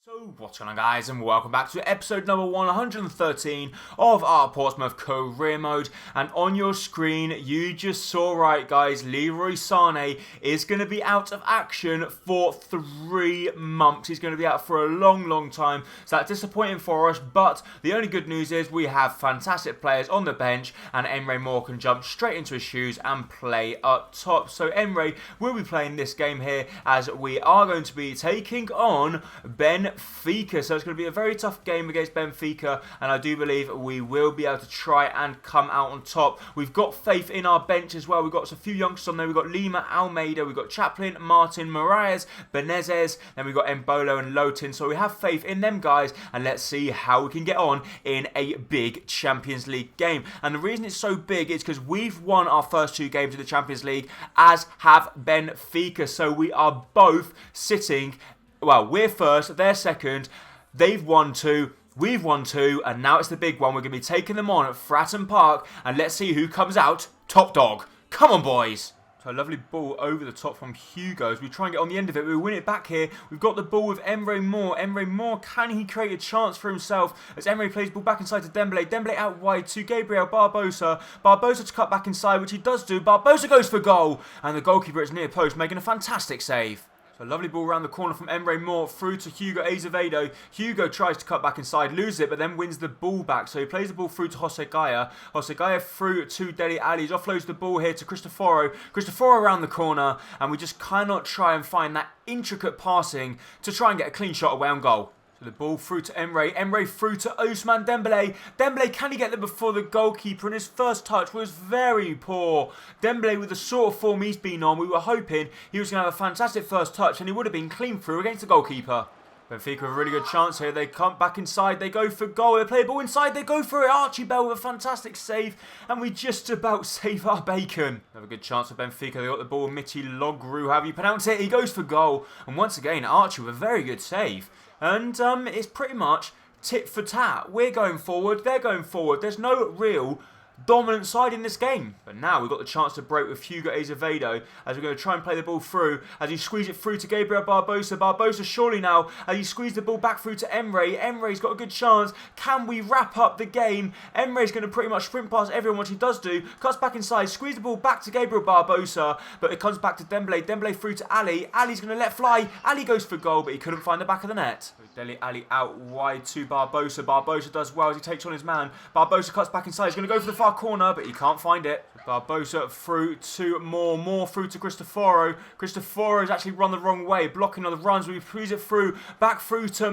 So what's going on, guys, and welcome back to episode number 113 of our Portsmouth career mode. And on your screen you just saw right, guys, Leroy Sané is going to be out of action for 3 months. He's going to be out for a long time, so that's disappointing for us, but the only good news is we have fantastic players on the bench and Emre Moore can jump straight into his shoes and play up top. So Emre will be playing this game here as we are going to be taking on Benfica. So it's going to be a very tough game against Benfica, and I do believe we will be able to try and come out on top. We've got faith in our bench as well. We've got a few youngsters on there. We've got Lima, Almeida, we've got Chaplin, Martin, Moraes, Benezes, then we've got Embolo and Lotin. So we have faith in them guys, and let's see how we can get on in a big Champions League game. And the reason it's so big is because we've won our first 2 games of the Champions League, as have Benfica. So we are both sitting. Well, we're first, they're second, they've won 2, we've won 2, and now it's the big one. We're going to be taking them on at Fratton Park, and let's see who comes out top dog. Come on, boys. So a lovely ball over the top from Hugo as we try and get on the end of it. We win it back here. We've got the ball with Emre Moore. Emre Moore, can he create a chance for himself as Emre plays the ball back inside to Dembele. Dembele out wide to Gabriel Barbosa. Barbosa to cut back inside, which he does do. Barbosa goes for goal, and the goalkeeper is near post, making a fantastic save. So a lovely ball around the corner from Emre Moore through to Hugo Azevedo. Hugo tries to cut back inside, loses it, but then wins the ball back. So he plays the ball through to Jose Gaya. Jose Gaya through to Dele Alli. He offloads the ball here to Cristoforo. Cristoforo around the corner, and we just cannot try and find that intricate passing to try and get a clean shot away on goal. The ball through to Emre. Emre through to Ousmane Dembele. Dembele, can he get there before the goalkeeper? And his first touch was very poor. Dembele, with the sort of form he's been on, we were hoping he was going to have a fantastic first touch and he would have been clean through against the goalkeeper. Benfica with a really good chance here. They come back inside. They go for goal. They play the ball inside. They go for it. Archie Bell with a fantastic save. And we just about save our bacon. Have a good chance for Benfica. They got the ball. Miti Logru, however you pronounce it. He goes for goal. And once again, Archie with a very good save. And it's pretty much tit for tat. We're going forward. They're going forward. There's no real dominant side in this game. But now we've got the chance to break with Hugo Azevedo as we're going to try and play the ball through as he squeezes it through to Gabriel Barbosa. Barbosa surely now as he squeezes the ball back through to Emre. Emre's got a good chance. Can we wrap up the game? Emre's going to pretty much sprint past everyone, which he does do. Cuts back inside, squeeze the ball back to Gabriel Barbosa, but it comes back to Dembele. Dembele through to Ali. Ali's going to let fly. Ali goes for goal, but he couldn't find the back of the net. Dele Ali out wide to Barbosa. Barbosa does well as he takes on his man. Barbosa cuts back inside. He's going to go for the far corner, but he can't find it. Barbosa through to Moore. Moore through to Cristoforo. Cristoforo's actually run the wrong way, blocking on the runs. We freeze it through, back through to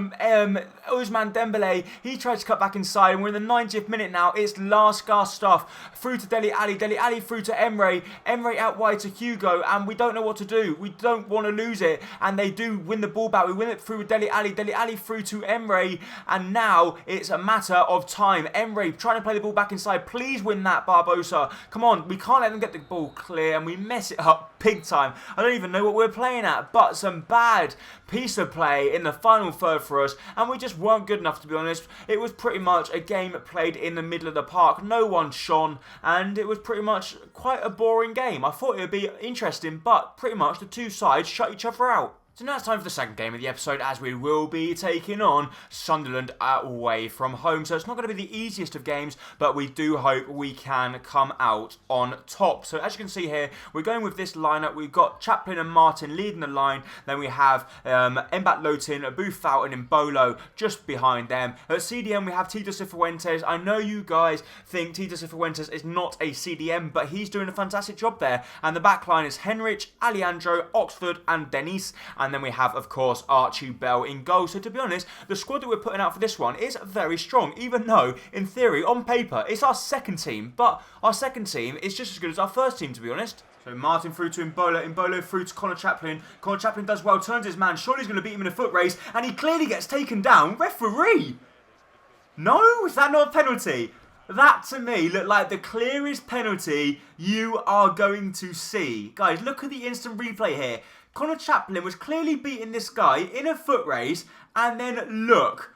Ousmane Dembele. He tries to cut back inside, and we're in the 90th minute now. It's last gasp stuff. Through to Dele Alli. Dele Alli through to Emre. Emre out wide to Hugo, and we don't know what to do. We don't want to lose it, and they do win the ball back. We win it through with Dele Alli. Dele Alli through to Emre, and now it's a matter of time. Emre trying to play the ball back inside. Please win that, Barbosa. Come on, we can't let them get the ball clear, and we mess it up big time. I don't even know what we're playing at, but some bad piece of play in the final third for us, and we just weren't good enough, to be honest. It was pretty much a game played in the middle of the park. No one shone, and it was pretty much quite a boring game. I thought it would be interesting, but pretty much the two sides shut each other out. So now it's time for the second game of the episode, as we will be taking on Sunderland away from home. So it's not going to be the easiest of games, but we do hope we can come out on top. So as you can see here, we're going with this lineup. We've got Chaplin and Martin leading the line. Then we have Mbat Lotin, Buffon and Embolo just behind them. At CDM, we have Tito Cifuentes. I know you guys think Tito Cifuentes is not a CDM, but he's doing a fantastic job there. And the back line is Henrich, Alejandro, Oxford and Denise. And then we have, of course, Archie Bell in goal. So to be honest, the squad that we're putting out for this one is very strong, even though, in theory, on paper, it's our second team. But our second team is just as good as our first team, to be honest. So Martin through to Embolo, Embolo through to Connor Chaplin. Connor Chaplin does well, turns his man. Surely he's going to beat him in a foot race, and he clearly gets taken down. Referee! No? Is that not a penalty? That, to me, looked like the clearest penalty you are going to see. Guys, look at the instant replay here. Connor Chaplin was clearly beating this guy in a foot race, and then look.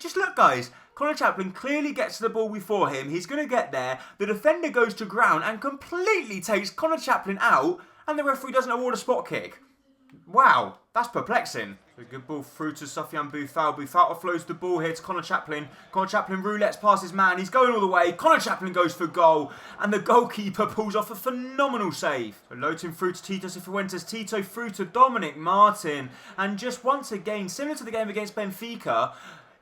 Just look, guys. Connor Chaplin clearly gets the ball before him. He's going to get there. The defender goes to ground and completely takes Connor Chaplin out, and the referee doesn't award a spot kick. Wow, that's perplexing. A good ball through to Sofiane Boufal. Boufal offloads the ball here to Connor Chaplin. Connor Chaplin roulettes past his man. He's going all the way. Connor Chaplin goes for goal. And the goalkeeper pulls off a phenomenal save. So Lotin through to Tito Cifuentes. Tito through to Dominic Martin. And just once again, similar to the game against Benfica,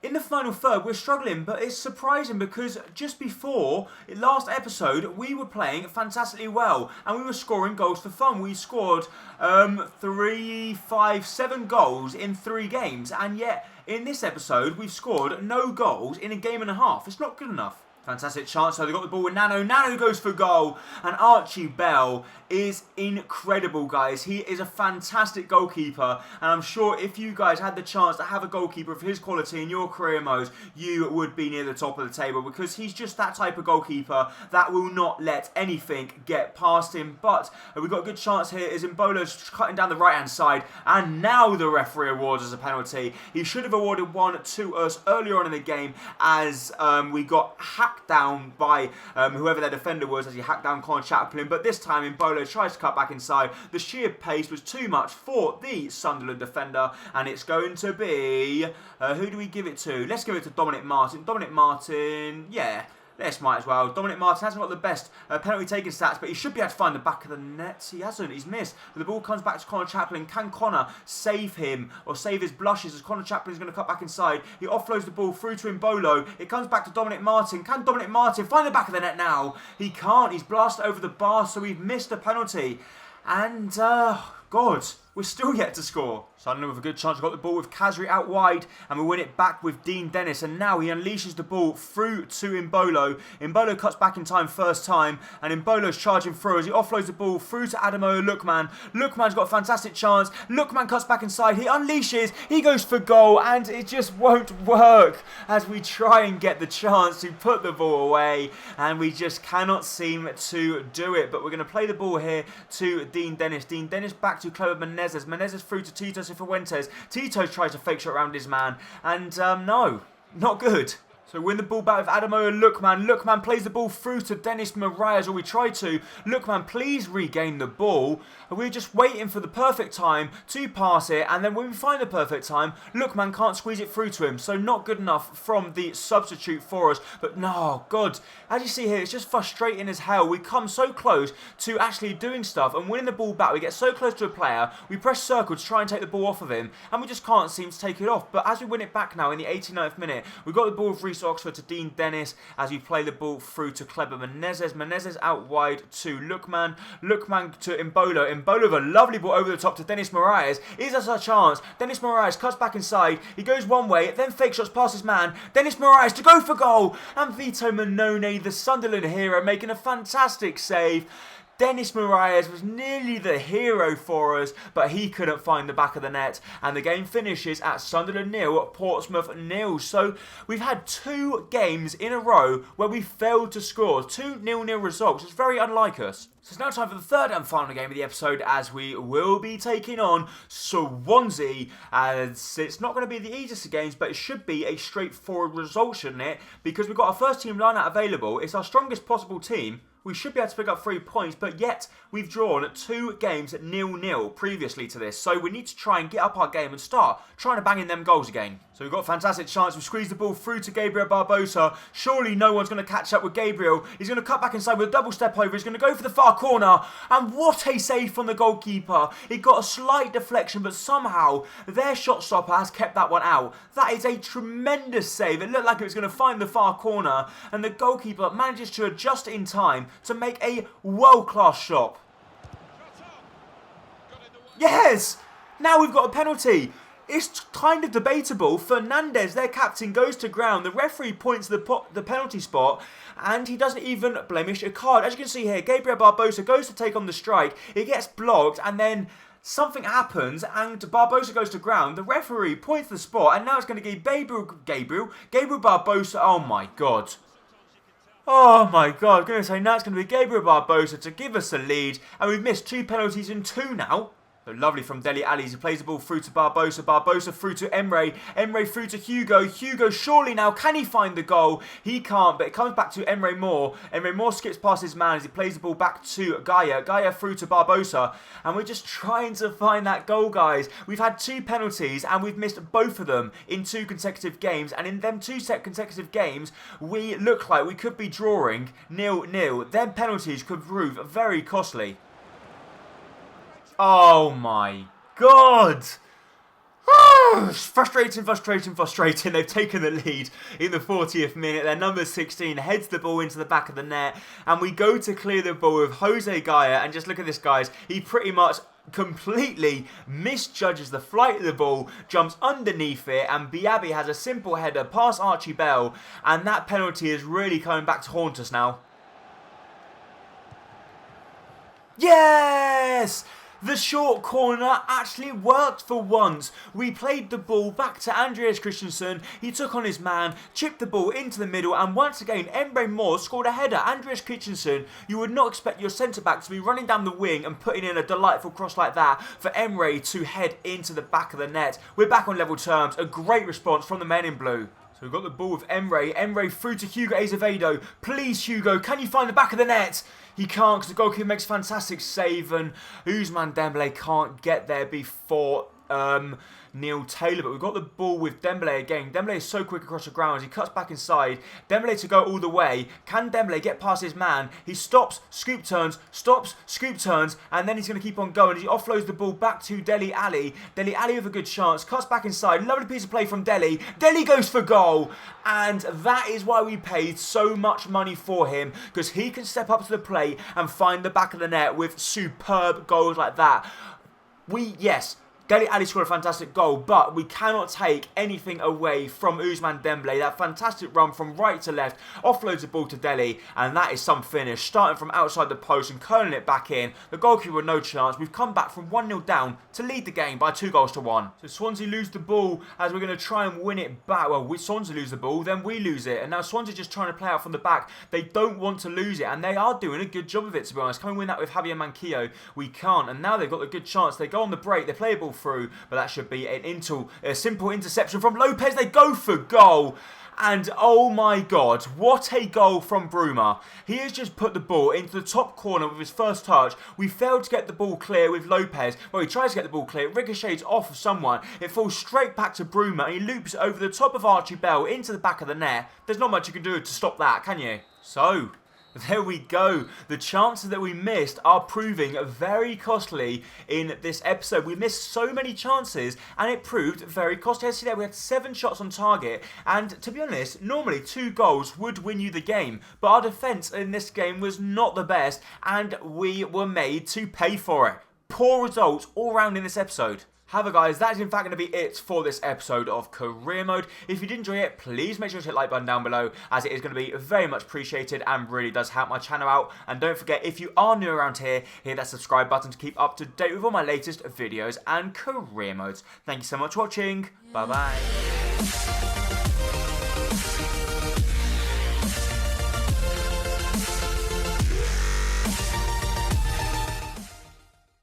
in the final third, we're struggling, but it's surprising because just before, last episode, we were playing fantastically well and we were scoring goals for fun. We scored 3, 5, 7 goals in 3 games, and yet in this episode, we've scored no goals in a game and a half. It's not good enough. Fantastic chance, so they got the ball with Nano. Nano goes for goal, and Archie Bell is incredible, guys. He is a fantastic goalkeeper, and I'm sure if you guys had the chance to have a goalkeeper of his quality in your career mode, you would be near the top of the table, because he's just that type of goalkeeper that will not let anything get past him. But we've got a good chance here as Mbolo's cutting down the right-hand side, and now the referee awards us a penalty. He should have awarded one to us earlier on in the game as we got hacked down by whoever their defender was as he hacked down Connor Chaplin, but this time Mbolo tries to cut back inside. The sheer pace was too much for the Sunderland defender, and it's going to be who do we give it to? Let's give it to Dominic Martin. Dominic Martin, yeah. Let's might as well. Dominic Martin hasn't got the best penalty taking stats, but he should be able to find the back of the net. He hasn't. He's missed. But the ball comes back to Connor Chaplin. Can Connor save him or save his blushes as Connor Chaplin is going to cut back inside? He offloads the ball through to Mbolo. It comes back to Dominic Martin. Can Dominic Martin find the back of the net now? He can't. He's blasted over the bar, so we've missed a penalty. And, God, we're still yet to score. Sunderland with a good chance. We've got the ball with Kazri out wide, and we win it back with Dean Dennis. And now he unleashes the ball through to Mbolo. Mbolo cuts back in time first time, and Mbolo's charging through as he offloads the ball through to Adamo Lookman. Lookman's got a fantastic chance. Lookman cuts back inside. He unleashes. He goes for goal, and it just won't work as we try and get the chance to put the ball away, and we just cannot seem to do it. But we're going to play the ball here to Dean Dennis. Dean Dennis back to Cleber Menezes. Menezes through to Tito Cifuentes. Tito tries to fake shot around his man, and no, not good. So win the ball back with Adamo and Lookman. Lookman plays the ball through to Dennis Moraes, or we try to. Lookman, please regain the ball. And we're just waiting for the perfect time to pass it. And then when we find the perfect time, Lookman can't squeeze it through to him. So not good enough from the substitute for us. But no, God, as you see here, it's just frustrating as hell. We come so close to actually doing stuff and winning the ball back. We get so close to a player. We press circle to try and take the ball off of him. And we just can't seem to take it off. But as we win it back now in the 89th minute, we've got the ball with Reece Oxford to Dean Dennis as we play the ball through to Cleber Menezes. Menezes out wide to Lookman. Lookman to Mbolo. Mbolo with a lovely ball over the top to Dennis Moraes. Is this our chance? Dennis Moraes cuts back inside. He goes one way, then fake shots past his man. Dennis Moraes to go for goal. And Vito Manone, the Sunderland hero, making a fantastic save. Dennis Moraes was nearly the hero for us, but he couldn't find the back of the net. And the game finishes at Sunderland 0, Portsmouth 0. So we've had 2 games in a row where we failed to score. 2 0-0 results. It's very unlike us. So it's now time for the third and final game of the episode, as we will be taking on Swansea. As it's not going to be the easiest of games, but it should be a straightforward result, shouldn't it? Because we've got our first team line-out available. It's our strongest possible team. We should be able to pick up 3 points, but yet we've drawn 2 games at 0-0 previously to this. So we need to try and get up our game and start trying to bang in them goals again. So we've got a fantastic chance. We've squeezed the ball through to Gabriel Barbosa. Surely no one's going to catch up with Gabriel. He's going to cut back inside with a double step over. He's going to go for the far corner. And what a save from the goalkeeper. It got a slight deflection, but somehow their shot stopper has kept that one out. That is a tremendous save. It looked like it was going to find the far corner, and the goalkeeper manages to adjust in time to make a world-class shot. Yes! Now we've got a penalty. It's kind of debatable. Fernandez, their captain, goes to ground. The referee points to the penalty spot, and he doesn't even blemish a card. As you can see here, Gabriel Barbosa goes to take on the strike. It gets blocked, and then something happens, and Barbosa goes to ground. The referee points to the spot, and now it's going to give Gabriel Barbosa. Oh my God. Oh my God, I'm going to say now it's going to be Gabriel Barbosa to give us the lead, and we've missed 2 penalties in 2 now. So lovely from Dele Alli. He plays the ball through to Barbosa. Barbosa through to Emre. Emre through to Hugo. Hugo surely now. Can he find the goal? He can't, but it comes back to Emre Moore. Emre Moore skips past his man as he plays the ball back to Gaia. Gaia through to Barbosa. And we're just trying to find that goal, guys. We've had 2 penalties and we've missed both of them in 2 consecutive games. And in them 2 consecutive games, we look like we could be drawing 0-0. Them penalties could prove very costly. Oh my God! Frustrating. They've taken the lead in the 40th minute. Their number 16 heads the ball into the back of the net, and we go to clear the ball with Jose Gaia. And just look at this, guys. He pretty much completely misjudges the flight of the ball, jumps underneath it, and Biabi has a simple header past Archie Bell, and that penalty is really coming back to haunt us now. Yes! The short corner actually worked for once. We played the ball back to Andreas Christensen. He took on his man, chipped the ball into the middle, and once again, Emre Moore scored a header. Andreas Christensen, you would not expect your centre-back to be running down the wing and putting in a delightful cross like that for Emre to head into the back of the net. We're back on level terms. A great response from the men in blue. So we've got the ball with Emre. Emre through to Hugo Azevedo. Please, Hugo, can you find the back of the net? He can't because the goalkeeper makes a fantastic save, and Ousmane Dembele can't get there before Neil Taylor. But we've got the ball with Dembele again. Dembele is so quick across the ground. He cuts back inside. Dembele to go all the way. Can Dembele get past his man? He stops, scoop turns, and then he's going to keep on going. He offloads the ball back to Dele Alli. Dele Alli with a good chance. Cuts back inside. Lovely piece of play from Dele. Dele goes for goal. And that is why we paid so much money for him, because he can step up to the plate and find the back of the net with superb goals like that. Yes, Dele Alli scored a fantastic goal, but we cannot take anything away from Ousmane Dembele. That fantastic run from right to left, offloads the ball to Dele, and that is some finish. Starting from outside the post and curling it back in. The goalkeeper with no chance. We've come back from 1-0 down to lead the game by 2-1. So Swansea lose the ball as we're going to try and win it back. Well, Swansea lose the ball, then we lose it. And now Swansea just trying to play out from the back. They don't want to lose it, and they are doing a good job of it, to be honest. Can we win that with Javier Manquillo? We can't. And now they've got the good chance. They go on the break. They play a ball through, but that should be a simple interception from Lopez. They go for goal. And oh my God, what a goal from Bruma. He has just put the ball into the top corner with his first touch. We failed to get the ball clear with Lopez. Well, he tries to get the ball clear. It ricochets off of someone. It falls straight back to Bruma, and he loops over the top of Archie Bell into the back of the net. There's not much you can do to stop that, can you? So there we go. The chances that we missed are proving very costly in this episode. We missed so many chances and it proved very costly. As you see there, we had 7 shots on target, and to be honest, normally 2 goals would win you the game, but our defence in this game was not the best and we were made to pay for it. Poor results all round in this episode. However, guys, that is in fact going to be it for this episode of Career Mode. If you did enjoy it, please make sure to hit the like button down below, as it is going to be very much appreciated and really does help my channel out. And don't forget, if you are new around here, hit that subscribe button to keep up to date with all my latest videos and career modes. Thank you so much for watching. Bye-bye.